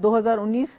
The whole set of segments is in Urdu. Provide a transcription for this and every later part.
2019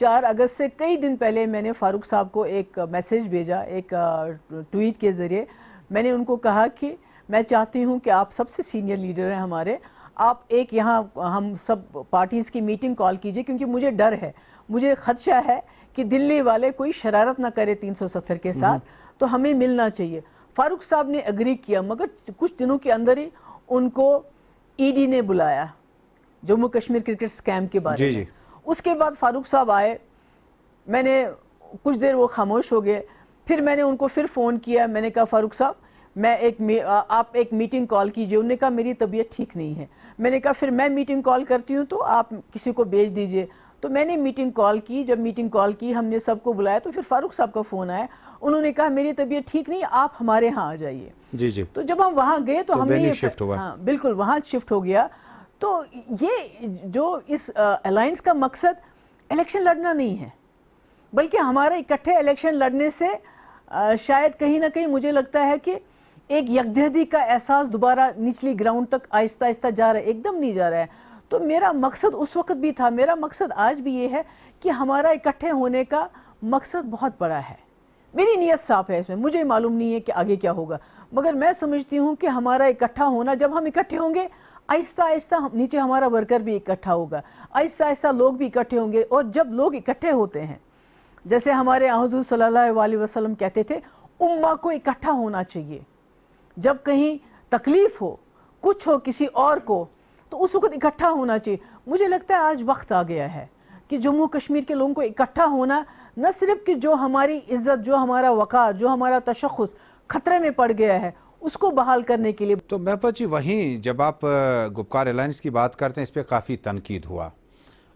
4 اگست سے کئی دن پہلے میں نے فاروق صاحب کو ایک میسیج بھیجا، ایک ٹویٹ کے ذریعے میں نے ان کو کہا کہ میں چاہتی ہوں کہ آپ سب سے سینئر لیڈر ہیں ہمارے، آپ ایک یہاں ہم سب پارٹیز کی میٹنگ کال کیجئے، کیونکہ مجھے ڈر ہے، مجھے خدشہ ہے کہ دلی والے کوئی شرارت نہ کرے 370 کے ساتھ، تو ہمیں ملنا چاہیے۔ فاروق صاحب نے اگری کیا، مگر کچھ دنوں کے اندر ہی ان کو ای ڈی نے بلایا جموں کشمیر کرکٹ سکیم کے بارے میں۔ اس کے بعد فاروق صاحب آئے، میں نے کچھ دیر وہ خاموش ہو گئے، پھر میں نے ان کو پھر فون کیا، میں نے کہا فاروق صاحب آپ ایک میٹنگ کال کیجئے۔ انہوں نے کہا میری طبیعت ٹھیک نہیں ہے۔ میں نے کہا پھر میں میٹنگ کال کرتی ہوں تو آپ کسی کو بھیج دیجئے۔ تو میں نے میٹنگ کال کی، جب میٹنگ کال کی ہم نے سب کو بلایا تو پھر فاروق صاحب کا فون آیا، انہوں نے کہا میری طبیعت ٹھیک نہیں، آپ ہمارے ہاں آ جائیے۔ جی تو جب ہم وہاں گئے تو ہم نے شفٹ ہوا۔ ہاں بالکل وہاں شفٹ ہو گیا۔ تو یہ جو اس الائنس کا مقصد الیکشن لڑنا نہیں ہے، بلکہ ہمارا اکٹھے الیکشن لڑنے سے شاید کہیں نہ کہیں مجھے لگتا ہے کہ ایک یکجہتی کا احساس دوبارہ نچلی گراؤنڈ تک آہستہ آہستہ جا رہا ہے، ایک دم نہیں جا رہا ہے۔ تو میرا مقصد اس وقت بھی تھا، میرا مقصد آج بھی یہ ہے کہ ہمارا اکٹھے ہونے کا مقصد بہت بڑا ہے۔ میری نیت صاف ہے، اس میں مجھے معلوم نہیں ہے کہ آگے کیا ہوگا، مگر میں سمجھتی ہوں کہ ہمارا اکٹھا ہونا، جب ہم اکٹھے ہوں گے آہستہ آہستہ نیچے ہمارا ورکر بھی اکٹھا ہوگا، آہستہ آہستہ لوگ بھی اکٹھے ہوں گے، اور جب لوگ اکٹھے ہوتے ہیں، جیسے ہمارے حضور صلی اللہ علیہ وسلم کہتے تھے امہ کو اکٹھا ہونا چاہیے، جب کہیں تکلیف ہو، کچھ ہو کسی اور کو، تو اس وقت اکٹھا ہونا چاہیے۔ مجھے لگتا ہے آج وقت آ گیا ہے کہ جموں کشمیر کے لوگوں کو اکٹھا ہونا، نہ صرف کہ جو ہماری عزت، جو ہمارا وقار، جو ہمارا تشخص خطرے میں پڑ گیا ہے اس کو بحال کرنے کے لیے۔ تو مہپت جی، وہیں جب آپ گپکار الائنس کی بات کرتے ہیں، اس پہ کافی تنقید ہوا،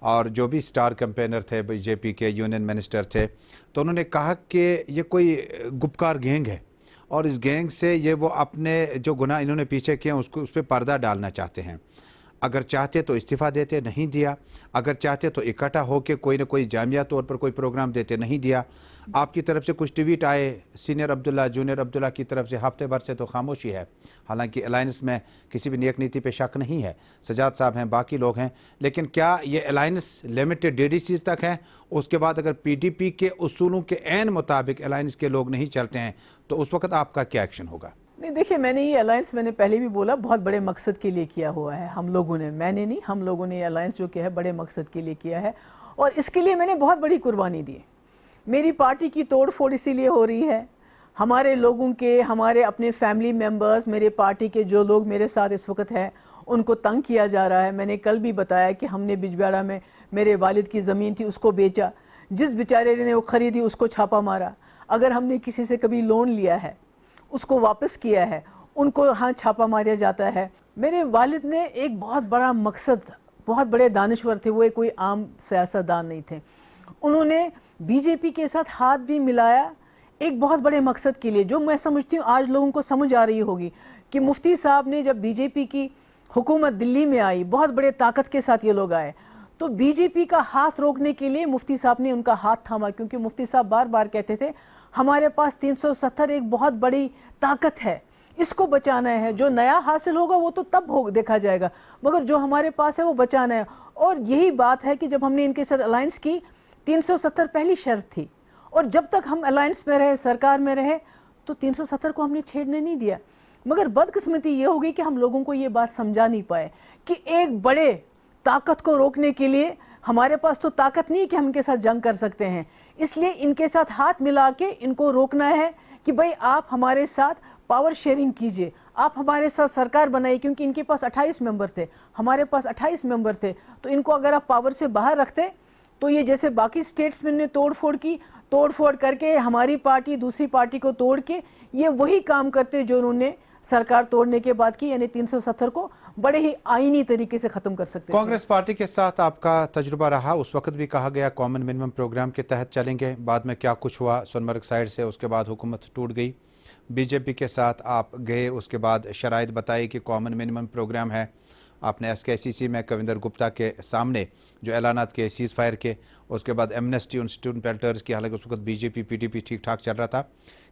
اور جو بھی سٹار کیمپینر تھے بی جے پی کے یونین منسٹر تھے، تو انہوں نے کہا کہ یہ کوئی گپکار گینگ ہے، اور اس گینگ سے یہ وہ اپنے جو گناہ انہوں نے پیچھے کیے اس پہ پردہ ڈالنا چاہتے ہیں۔ اگر چاہتے تو استعفیٰ دیتے، نہیں دیا۔ اگر چاہتے تو اکٹھا ہو کے کوئی نہ کوئی جامعہ طور پر کوئی پروگرام دیتے، نہیں دیا۔ آپ کی طرف سے کچھ ٹویٹ آئے، سینئر عبداللہ، جونیئر عبداللہ کی طرف سے، ہفتے بھر سے تو خاموشی ہے، حالانکہ الائنس میں کسی بھی نیک نیتی پہ شک نہیں ہے، سجاد صاحب ہیں، باقی لوگ ہیں، لیکن کیا یہ الائنس لمیٹڈ ڈی ڈی سیز تک ہے؟ اس کے بعد اگر پی ڈی پی کے اصولوں کے عین مطابق الائنس کے لوگ نہیں چلتے ہیں تو اس وقت آپ کا کیا ایکشن ہوگا؟ نہیں دیکھیں، میں نے یہ الائنس، میں نے پہلے بھی بولا، بہت بڑے مقصد کے لیے کیا ہوا ہے ہم لوگوں نے، میں نے نہیں، ہم لوگوں نے یہ الائنس جو کہ ہے بڑے مقصد کے لیے کیا ہے، اور اس کے لیے میں نے بہت بڑی قربانی دی۔ میری پارٹی کی توڑ پھوڑ اسی لیے ہو رہی ہے، ہمارے لوگوں کے، ہمارے اپنے فیملی ممبرز، میرے پارٹی کے جو لوگ میرے ساتھ اس وقت ہیں ان کو تنگ کیا جا رہا ہے۔ میں نے کل بھی بتایا کہ ہم نے بجبیڑا میں میرے والد کی زمین تھی، اس کو بیچا، جس بیچارے نے وہ خریدی اس کو چھاپا مارا۔ اگر ہم نے کسی سے کبھی لون لیا ہے، اس کو واپس کیا ہے، ان کو ہاں چھاپا ماریا جاتا ہے۔ میرے والد نے ایک بہت بڑا مقصد، بہت بڑے دانشور تھے، وہ کوئی عام سیاستدان نہیں تھے، انہوں نے بی جے پی کے ساتھ ہاتھ بھی ملایا ایک بہت بڑے مقصد کے لیے، جو میں سمجھتی ہوں آج لوگوں کو سمجھ آ رہی ہوگی کہ مفتی صاحب نے جب بی جے پی کی حکومت دلی میں آئی، بہت بڑے طاقت کے ساتھ یہ لوگ آئے، تو بی جے پی کا ہاتھ روکنے کے لیے مفتی صاحب نے ان کا ہاتھ تھاما، کیونکہ مفتی صاحب بار بار کہتے تھے ہمارے پاس 370 ایک بہت بڑی طاقت ہے، اس کو بچانا ہے، جو نیا حاصل ہوگا وہ تو تب دیکھا جائے گا، مگر جو ہمارے پاس ہے وہ بچانا ہے۔ اور یہی بات ہے کہ جب ہم نے ان کے ساتھ الائنس کی، 370 پہلی شرط تھی، اور جب تک ہم الائنس میں رہے، سرکار میں رہے، تو 370 کو ہم نے چھیڑنے نہیں دیا۔ مگر بدقسمتی یہ ہوگی کہ ہم لوگوں کو یہ بات سمجھا نہیں پائے کہ ایک بڑے طاقت کو روکنے کے لیے ہمارے پاس تو طاقت نہیں کہ ہم ان کے ساتھ جنگ کر سکتے ہیں، اس لیے ان کے ساتھ ہاتھ ملا کے ان کو روکنا ہے کہ بھئی آپ ہمارے ساتھ پاور شیئرنگ کیجئے، آپ ہمارے ساتھ سرکار بنائیے، کیونکہ ان کے پاس 28 ممبر تھے، ہمارے پاس 28 ممبر تھے، تو ان کو اگر آپ پاور سے باہر رکھتے تو یہ جیسے باقی سٹیٹس میں نے توڑ پھوڑ کر کے ہماری پارٹی دوسری پارٹی کو توڑ کے یہ وہی کام کرتے جو انہوں نے سرکار توڑنے کے بعد کی، یعنی 370 کو بڑے ہی آئینی طریقے سے ختم کر سکتے ہیں۔ کانگریس پارٹی کے ساتھ آپ کا تجربہ رہا، اس وقت بھی کہا گیا کامن منیمم پروگرام کے تحت چلیں گے، بعد میں کیا کچھ ہوا سونمرگ سائیڈ سے، اس کے بعد حکومت ٹوٹ گئی، بی جے پی کے ساتھ آپ گئے، اس کے بعد شرائط بتائی کہ کامن منیمم پروگرام ہے، آپ نے ایس کے سی سی میں کویندر گپتا کے سامنے جو اعلانات کے سیز فائر کے، اس کے بعد ایمنسٹی ان اسٹوڈنٹ پیلٹرز کی، حالانکہ اس وقت بی جے پی پی ڈی پی ٹھیک ٹھاک چل رہا تھا،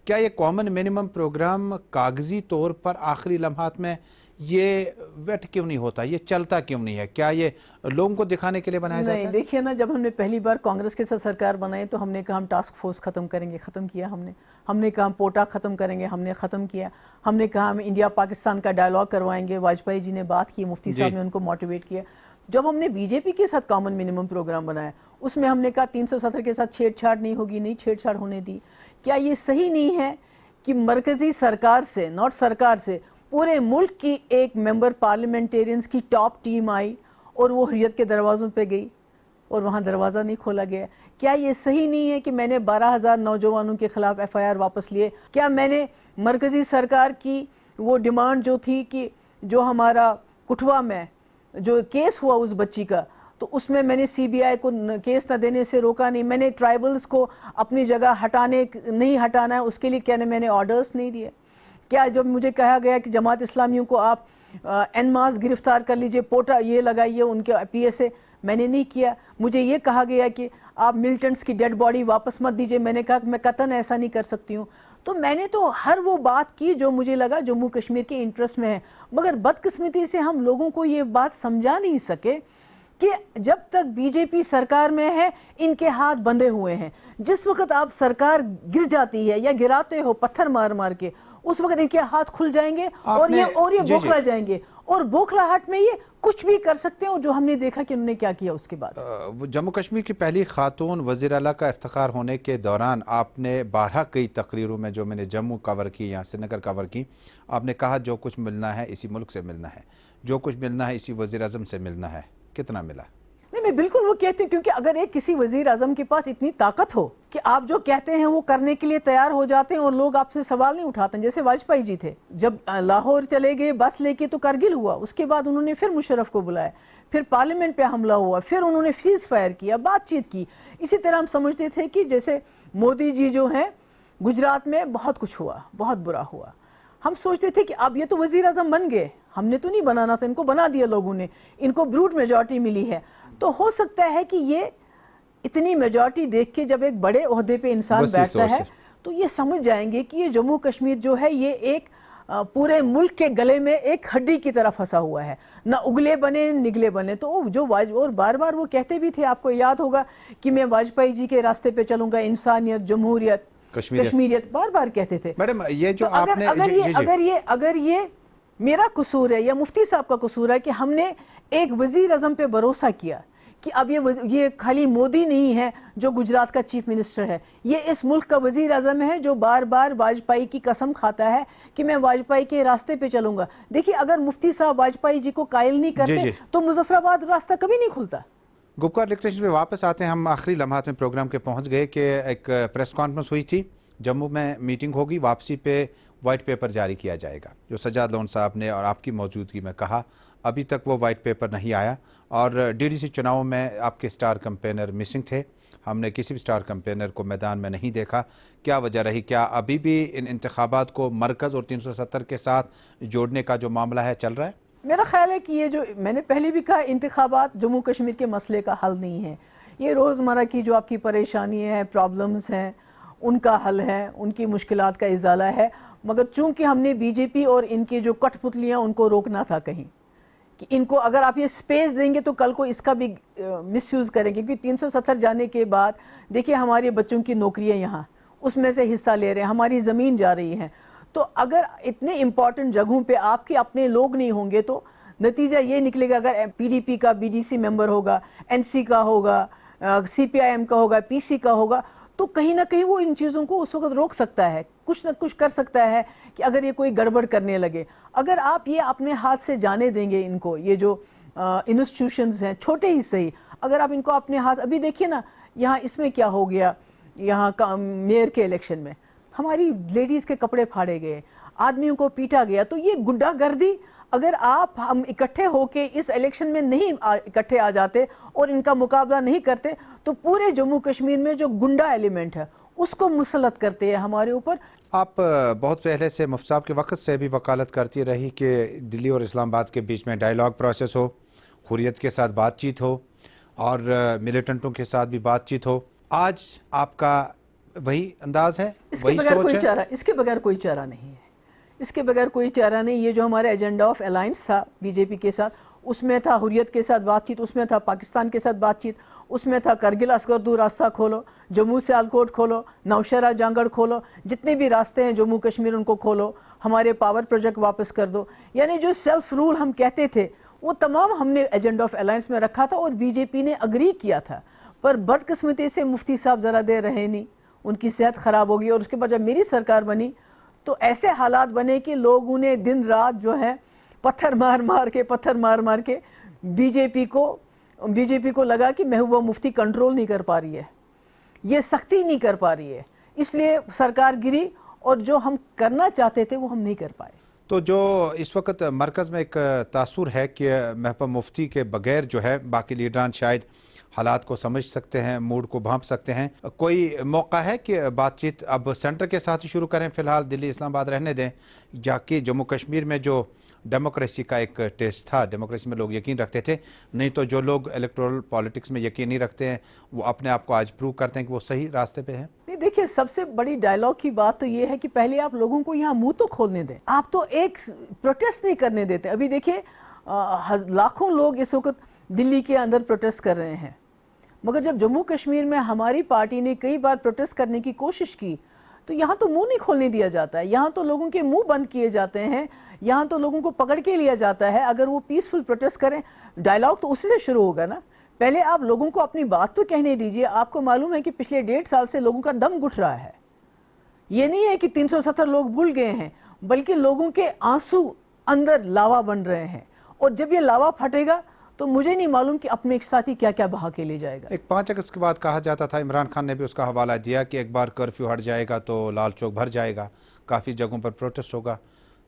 کیا یہ کامن منیمم پروگرام کاغذی طور پر آخری لمحات میں یہ ویٹ کیوں نہیں ہوتا, یہ چلتا کیوں نہیں ہے؟ کیا یہ لوگوں کو دکھانے کے لیے بنایا جاتا نہیں, ہے؟ دیکھیے نا, جب ہم نے پہلی بار کانگریس کے ساتھ سرکار بنائی تو ہم نے کہا ہم ٹاسک فورس ختم کریں گے, ختم کیا ہم نے کہا ہم پوٹا ختم کریں گے, ہم نے ختم کیا. ہم نے کہا ہم انڈیا پاکستان کا ڈائلاگ کروائیں گے, واجپئی جی نے بات کی, مفتی صاحب نے ان کو موٹیویٹ کیا. جب ہم نے بی جے پی کے ساتھ کامن منیمم پروگرام بنایا, اس میں ہم نے کہا 370 کے ساتھ چھیڑ چھاڑ نہیں ہوگی, نہیں چھیڑ چھاڑ ہونے دی. کیا یہ صحیح نہیں ہے کہ مرکزی سرکار سے, ناٹ سرکار سے, پورے ملک کی ایک ممبر پارلیمنٹیرینز کی ٹاپ ٹیم آئی اور وہ حریت کے دروازوں پہ گئی اور وہاں دروازہ نہیں کھولا گیا؟ کیا یہ صحیح نہیں ہے کہ میں نے 12,000 نوجوانوں کے خلاف ایف آئی آر واپس لیے؟ کیا میں نے مرکزی سرکار کی وہ ڈیمانڈ جو تھی کہ جو ہمارا کٹھوا میں جو کیس ہوا اس بچی کا, تو اس میں نے سی بی آئی کو کیس نہ دینے سے روکا نہیں؟ میں نے ٹرائبلز کو اپنی جگہ نہیں ہٹانا ہے اس کے لیے کیا میں نے آرڈرز نہیں دیے؟ کیا جب مجھے کہا گیا کہ جماعت اسلامیوں کو آپ این ماس گرفتار کر لیجئے, پوٹا یہ لگائیے ان کے پی ایس اے, میں نے نہیں کیا. مجھے یہ کہا گیا کہ آپ ملٹنٹس کی ڈیڈ باڈی واپس مت دیجئے, میں نے کہا کہ میں قطعاً ایسا نہیں کر سکتی ہوں. تو میں نے تو ہر وہ بات کی جو مجھے لگا جموں کشمیر کے انٹرسٹ میں ہے, مگر بدقسمتی سے ہم لوگوں کو یہ بات سمجھا نہیں سکے کہ جب تک بی جے پی سرکار میں ہے ان کے ہاتھ بندھے ہوئے ہیں. جس وقت آپ سرکار گر جاتی ہے یا گراتے ہو پتھر مار مار کے, اس وقت ان کے ہاتھ کھل جائیں گے اور یہ بوکھلا جائیں گے, اور بوکھلاہٹ میں یہ کچھ بھی کر سکتے ہیں. اور جو ہم نے دیکھا کہ انہوں نے کیا کیا اس کے بعد. جموں کشمیر کی پہلی خاتون وزیر اعلیٰ کا افتخار ہونے کے دوران آپ نے 12 کئی تقریروں میں جو میں نے جموں کور کی یا سری نگر کور کی, آپ نے کہا جو کچھ ملنا ہے اسی ملک سے ملنا ہے, جو کچھ ملنا ہے اسی وزیر اعظم سے ملنا ہے. کتنا ملا؟ نہیں, میں بالکل وہ کہتی ہوں, کیونکہ اگر ایک کسی وزیر اعظم کے پاس اتنی طاقت ہو کہ آپ جو کہتے ہیں وہ کرنے کے لیے تیار ہو جاتے ہیں اور لوگ آپ سے سوال نہیں اٹھاتے ہیں, جیسے واجپئی جی تھے, جب لاہور چلے گئے بس لے کے تو کرگل ہوا, اس کے بعد انہوں نے پھر مشرف کو بلایا, پھر پارلیمنٹ پہ حملہ ہوا, پھر انہوں نے سیز فائر کیا, بات چیت کی. اسی طرح ہم سمجھتے تھے کہ جیسے مودی جی جو ہیں گجرات میں بہت کچھ ہوا, بہت برا ہوا. ہم سوچتے تھے کہ اب یہ تو وزیر اعظم بن گئے, ہم نے تو نہیں بنانا تھا, ان کو بنا دیا لوگوں نے, ان کو بروٹ میجورٹی ملی ہے. تو ہو سکتا ہے کہ یہ اتنی میجورٹی دیکھ کے جب ایک بڑے عہدے پہ انسان بیٹھتا ہے تو یہ سمجھ جائیں گے کہ یہ جموں کشمیر جو ہے یہ ایک پورے ملک کے گلے میں ایک ہڈی کی طرح پھنسا ہوا ہے, نہ اگلے بنے نگلے بنے. تو جو اور بار بار وہ کہتے بھی تھے, آپ کو یاد ہوگا کہ میں واجپئی جی کے راستے پہ چلوں گا, انسانیت, جمہوریت, کشمیریت, بار بار کہتے تھے. میڈم یہ جو آپ نے اگر یہ میرا قصور ہے یا مفتی صاحب کا قصور ہے کہ ہم نے ایک وزیر اعظم پہ بھروسہ کیا کہ اب یہ خالی مودی نہیں ہے جو گجرات کا چیف منسٹر ہے, یہ اس ملک کا وزیر اعظم ہے جو بار بار واجپئی کی قسم کھاتا ہے کہ میں واجپئی کے راستے پہ چلوں گا. دیکھیے اگر مفتی صاحب واجپئی جی کو قائل نہیں کرتے تو مظفر آباد راستہ کبھی نہیں کھلتا. گپکار الیکٹریشن پہ واپس آتے ہیں. ہم آخری لمحات میں پروگرام کے پہنچ گئے کہ ایک پریس کانفرنس ہوئی تھی, جموں میں میٹنگ ہوگی, واپسی پہ وائٹ پیپر جاری کیا جائے گا, جو سجاد لون صاحب نے اور آپ کی موجودگی میں کہا. ابھی تک وہ وائٹ پیپر نہیں آیا, اور ڈی ڈی سی چناؤں میں آپ کے سٹار کمپینر مسنگ تھے, ہم نے کسی بھی سٹار کمپینر کو میدان میں نہیں دیکھا. کیا وجہ رہی؟ کیا ابھی بھی ان انتخابات کو مرکز اور 370 کے ساتھ جوڑنے کا جو معاملہ ہے چل رہا ہے؟ میرا خیال ہے کہ یہ جو میں نے پہلے بھی کہا, انتخابات جموں کشمیر کے مسئلے کا حل نہیں ہے. یہ روزمرہ کی جو آپ کی پریشانی ہے, پرابلمز ہیں, ان کا حل ہے, ان کی مشکلات کا ازالہ ہے. مگر چونکہ ہم نے بی جے پی اور ان کی جو کٹ پتلیاں ان کو روکنا تھا کہیں, کہ ان کو اگر آپ یہ سپیس دیں گے تو کل کو اس کا بھی مس یوز کریں گے. کیونکہ 370 جانے کے بعد دیکھیں ہمارے بچوں کی نوکریاں یہاں اس میں سے حصہ لے رہے ہیں, ہماری زمین جا رہی ہے. تو اگر اتنے امپورٹنٹ جگہوں پہ آپ کے اپنے لوگ نہیں ہوں گے تو نتیجہ یہ نکلے گا, اگر پی ڈی پی کا بی ڈی سی ممبر ہوگا, این سی کا ہوگا, سی پی آئی ایم کا ہوگا, پی سی کا ہوگا, تو کہیں نہ کہیں وہ ان چیزوں کو اس وقت روک سکتا ہے, کچھ نہ کچھ کر سکتا ہے کہ اگر یہ کوئی گڑبڑ کرنے لگے. اگر آپ یہ اپنے ہاتھ سے جانے دیں گے ان کو, یہ جو انسٹیٹیوشنز ہیں چھوٹے ہی صحیح, اگر آپ ان کو اپنے ہاتھ, ابھی دیکھیے نا یہاں اس میں کیا ہو گیا, یہاں میئر کے الیکشن میں ہماری لیڈیز کے کپڑے پھاڑے گئے, آدمیوں کو پیٹا گیا. تو یہ گنڈا گردی اگر ہم اکٹھے ہو کے اس الیکشن میں نہیں اکٹھے آ جاتے اور ان کا مقابلہ نہیں کرتے تو پورے جموں کشمیر میں جو گنڈا ایلیمنٹ ہے اس کو مسلط کرتے ہیں ہمارے اوپر. آپ بہت پہلے سے مفتی صاحب کے وقت سے بھی وکالت کرتی رہی کہ دلی اور اسلام آباد کے بیچ میں ڈائیلاگ پروسیس ہو, حریت کے ساتھ بات چیت ہو اور ملیٹنٹوں کے ساتھ بھی بات چیت ہو. آج آپ کا وہی انداز ہے, وہی سوچ ہے؟ اس کے بغیر کوئی چارہ نہیں ہے. اس کے بغیر کوئی چارہ نہیں. یہ جو ہمارا ایجنڈا آف الائنس تھا بی جے پی کے ساتھ، اس میں تھا حریت کے ساتھ بات چیت، اس میں تھا پاکستان کے ساتھ بات چیت، اس میں تھا کرگل اسکردو راستہ کھولو، جموں سیالکوٹ کھولو، نوشہرہ جانگڑ کھولو، جتنے بھی راستے ہیں جموں کشمیر ان کو کھولو، ہمارے پاور پروجیکٹ واپس کر دو. یعنی جو سیلف رول ہم کہتے تھے وہ تمام ہم نے ایجنڈا آف الائنس میں رکھا تھا اور بی جے پی نے اگری کیا تھا. پر بدقسمتی سے مفتی صاحب ذرا دیر رہے نہیں، ان کی صحت خراب ہو گئی، اور اس کے بعد جب میری سرکار بنی تو ایسے حالات بنے کہ لوگوں نے دن رات جو ہے پتھر مار مار کے بی جے پی کو لگا کہ محبوبہ مفتی کنٹرول نہیں کر پا رہی ہے، یہ سختی نہیں کر پا رہی ہے، اس لیے سرکار گری اور جو ہم کرنا چاہتے تھے وہ ہم نہیں کر پائے. تو جو اس وقت مرکز میں ایک تاثر ہے کہ محبوبہ مفتی کے بغیر جو ہے باقی لیڈران شاید حالات کو سمجھ سکتے ہیں، موڈ کو بھانپ سکتے ہیں، کوئی موقع ہے کہ بات چیت اب سینٹر کے ساتھ ہی شروع کریں؟ فی الحال دلی اسلام آباد رہنے دیں، جا کہ جموں کشمیر میں جو ڈیموکریسی کا ایک ٹیسٹ تھا، ڈیموکریسی میں لوگ یقین رکھتے تھے، نہیں تو جو لوگ الیکٹورل پالیٹکس میں یقین نہیں رکھتے ہیں وہ اپنے آپ کو آج پروو کرتے ہیں کہ وہ صحیح راستے پہ ہیں. نہیں دیکھیے، سب سے بڑی ڈائلاگ کی بات تو یہ ہے کہ پہلے آپ لوگوں کو یہاں منہ تو کھولنے دیں. آپ تو ایک پروٹیسٹ نہیں کرنے دیتے. ابھی دیکھیے لاکھوں لوگ اس وقت دلی کے اندر پروٹیسٹ کر رہے ہیں، مگر جب جموں کشمیر میں ہماری پارٹی نے کئی بار پروٹیسٹ کرنے کی کوشش کی تو یہاں تو منہ نہیں کھولنے دیا جاتا ہے، یہاں تو لوگوں کے منہ بند کیے جاتے ہیں، یہاں تو لوگوں کو پکڑ کے لیا جاتا ہے. اگر وہ پیسفل پروٹیسٹ کریں، ڈائلاگ تو اسی سے شروع ہوگا نا. پہلے آپ لوگوں کو اپنی بات تو کہنے دیجئے. آپ کو معلوم ہے کہ پچھلے 1.5 سال سے لوگوں کا دم گھٹ رہا ہے. یہ نہیں ہے کہ 370 لوگ بھول گئے ہیں، بلکہ لوگوں کے آنسو اندر لاوا بن رہے ہیں، اور جب یہ لاوا پھٹے گا تو مجھے نہیں معلوم کہ اپنے ایک ساتھی کیا کیا بہا کے لے جائے گا. ایک 5 اگست کے بعد کہا جاتا تھا، عمران خان نے بھی اس کا حوالہ دیا کہ ایک بار کرفیو ہٹ جائے گا تو لال چوک بھر جائے گا، کافی جگہوں پر پروٹیسٹ ہوگا.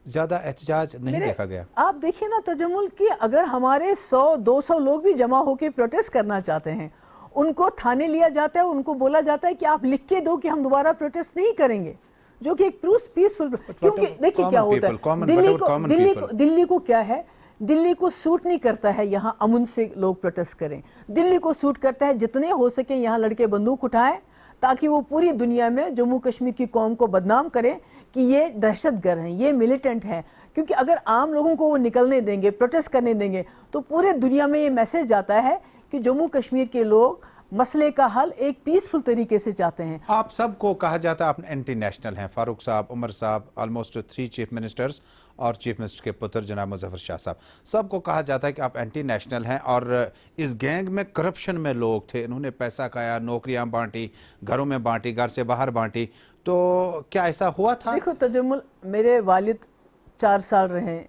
زیادہ احتجاج نہیں دیکھا گیا. آپ دیکھیں نا تجمل کی، اگر ہمارے 100-200 لوگ بھی جمع ہو کے پروٹیسٹ کرنا چاہتے ہیں، ان کو تھانے لیا جاتا ہے، ان کو بولا جاتا ہے کہ آپ لکھ کے دو کہ ہم دوبارہ پروٹیسٹ نہیں کریں گے، جو کہ ایک پیسفل. کیونکہ دیکھیں کیا ہوتا ہے، دلی کو کیا ہے، دلی کو سوٹ نہیں کرتا ہے یہاں امن سے لوگ پروٹیسٹ کریں. دلی کو سوٹ کرتا ہے جتنے ہو سکے یہاں لڑکے بندوق اٹھائیں تاکہ وہ پوری دنیا میں جموں کشمیر کی قوم کو بدنام کریں کہ یہ دہشت گرد ہیں، یہ ملیٹنٹ ہیں. کیونکہ اگر عام لوگوں کو وہ نکلنے دیں گے، پروٹیسٹ کرنے دیں گے، تو پورے دنیا میں یہ میسج جاتا ہے کہ جموں کشمیر کے لوگ مسئلے کا حل ایک پیسفل طریقے سے چاہتے ہیں. آپ سب کو کہا جاتا ہے آپ اینٹی نیشنل ہیں، فاروق صاحب، عمر صاحب، آلموسٹ 3 چیف منسٹرز اور چیف منسٹر کے پتر جناب مظفر شاہ صاحب، سب کو کہا جاتا ہے کہ آپ اینٹی نیشنل ہیں، اور اس گینگ میں کرپشن میں لوگ تھے، انہوں نے پیسہ کھایا، نوکریاں بانٹی، گھروں میں بانٹی، گھر سے باہر بانٹی. تو کیا ایسا ہوا تھا؟ دیکھو تجمل، میرے والد 4 سال رہے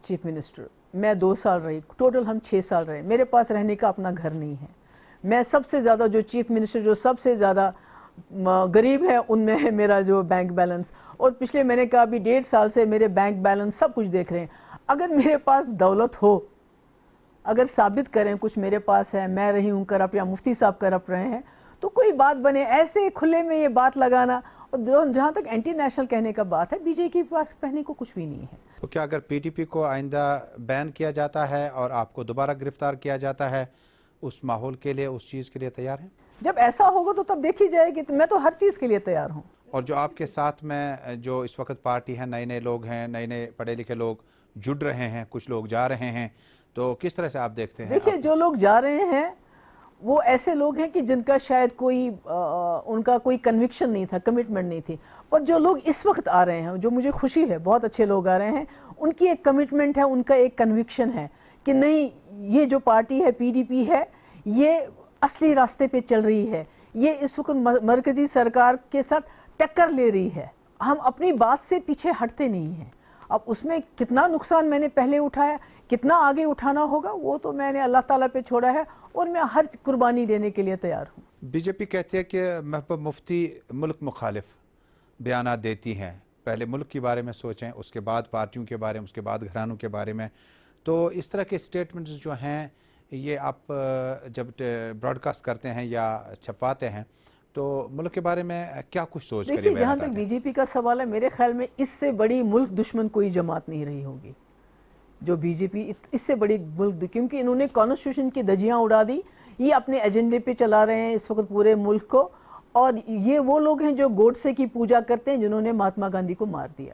چیف منسٹر، میں 2 سال رہی، ٹوٹل ہم 6 سال رہے. میرے پاس رہنے کا اپنا گھر نہیں ہے. میں سب سے زیادہ جو چیف منسٹر جو سب سے زیادہ غریب ہے ان میں ہے میرا جو بینک بیلنس، اور پچھلے میں نے کہا بھی 1.5 سال سے میرے بینک بیلنس سب کچھ دیکھ رہے ہیں. اگر میرے پاس دولت ہو، اگر ثابت کریں کچھ میرے پاس ہے، میں رہی ہوں کرپٹ یا مفتی صاحب کرپٹ رہے ہیں، تو کوئی بات بنے. ایسے کھلے میں یہ بات لگانا، اور جہاں تک اینٹی نیشنل کہنے کا بات ہے، بی جے پی کے پاس کہنے کو کچھ بھی نہیں ہے. تو کیا اگر پی ڈی پی کو آئندہ بین کیا جاتا ہے اور آپ کو دوبارہ گرفتار کیا جاتا ہے، اس ماحول کے لیے، اس چیز کے لیے تیار ہیں؟ جب ایسا ہوگا تو تب دیکھی جائے گی. میں تو ہر چیز کے لیے تیار ہوں. اور جو آپ کے ساتھ میں جو اس وقت پارٹی ہے، نئے لوگ ہیں، نئے پڑھے لکھے لوگ جڑ رہے ہیں، کچھ لوگ جا رہے ہیں، تو کس طرح سے آپ دیکھتے ہیں؟ دیکھیے، جو لوگ جا رہے ہیں وہ ایسے لوگ ہیں کہ جن کا شاید ان کا کوئی کنوکشن نہیں تھا، کمٹمنٹ نہیں تھی. اور جو لوگ اس وقت آ رہے ہیں، جو مجھے خوشی ہے، بہت اچھے لوگ آ رہے ہیں، ان کی ایک کمٹمنٹ ہے، ان کا ایک کنوکشن ہے کہ نہیں، یہ جو پارٹی ہے، پی ڈی پی ہے، یہ اصلی راستے پہ چل رہی ہے، یہ اس وقت مرکزی سرکار کے ساتھ ٹکر لے رہی ہے. ہم اپنی بات سے پیچھے ہٹتے نہیں ہیں. اب اس میں کتنا نقصان میں نے پہلے اٹھایا، کتنا آگے اٹھانا ہوگا، وہ تو میں نے اللہ تعالیٰ پہ چھوڑا ہے، اور میں ہر قربانی دینے کے لیے تیار ہوں. بی جے پی کہتی ہے کہ محبوبہ مفتی ملک مخالف بیانات دیتی ہیں. پہلے ملک کے بارے میں سوچیں، اس کے بعد پارٹیوں کے بارے میں، اس کے بعد گھرانوں کے بارے میں. تو اس طرح کے سٹیٹمنٹس جو ہیں، یہ آپ جب براڈ کاسٹ کرتے ہیں یا چھپواتے ہیں تو ملک کے بارے میں کیا کچھ سوچ کر؟ دیکھیے، جہاں تک بی جے پی کا سوال ہے، میرے خیال میں اس سے بڑی ملک دشمن کوئی جماعت نہیں رہی ہوگی جو بی جے پی، اس سے بڑی ملک، کیونکہ انہوں نے کانسٹیٹیوشن کی دھجیاں اڑا دی. یہ اپنے ایجنڈے پہ چلا رہے ہیں اس وقت پورے ملک کو، اور یہ وہ لوگ ہیں جو گوڈسے کی پوجا کرتے ہیں جنہوں نے مہاتما گاندھی کو مار دیا.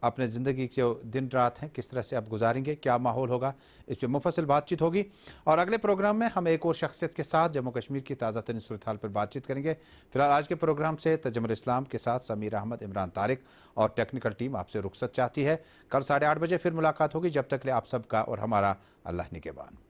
اپنے زندگی کے جو دن رات ہیں کس طرح سے آپ گزاریں گے, کیا ماحول ہوگا, اس پہ مفصل بات چیت ہوگی. اور اگلے پروگرام میں ہم ایک اور شخصیت کے ساتھ جموں کشمیر کی تازہ ترین صورتحال پر بات چیت کریں گے. فی الحال آج کے پروگرام سے تجمل اسلام کے ساتھ سمیر احمد, عمران طارق اور ٹیکنیکل ٹیم آپ سے رخصت چاہتی ہے. کل 8:30 بجے پھر ملاقات ہوگی. جب تک لے آپ سب کا اور ہمارا اللہ نگہبان.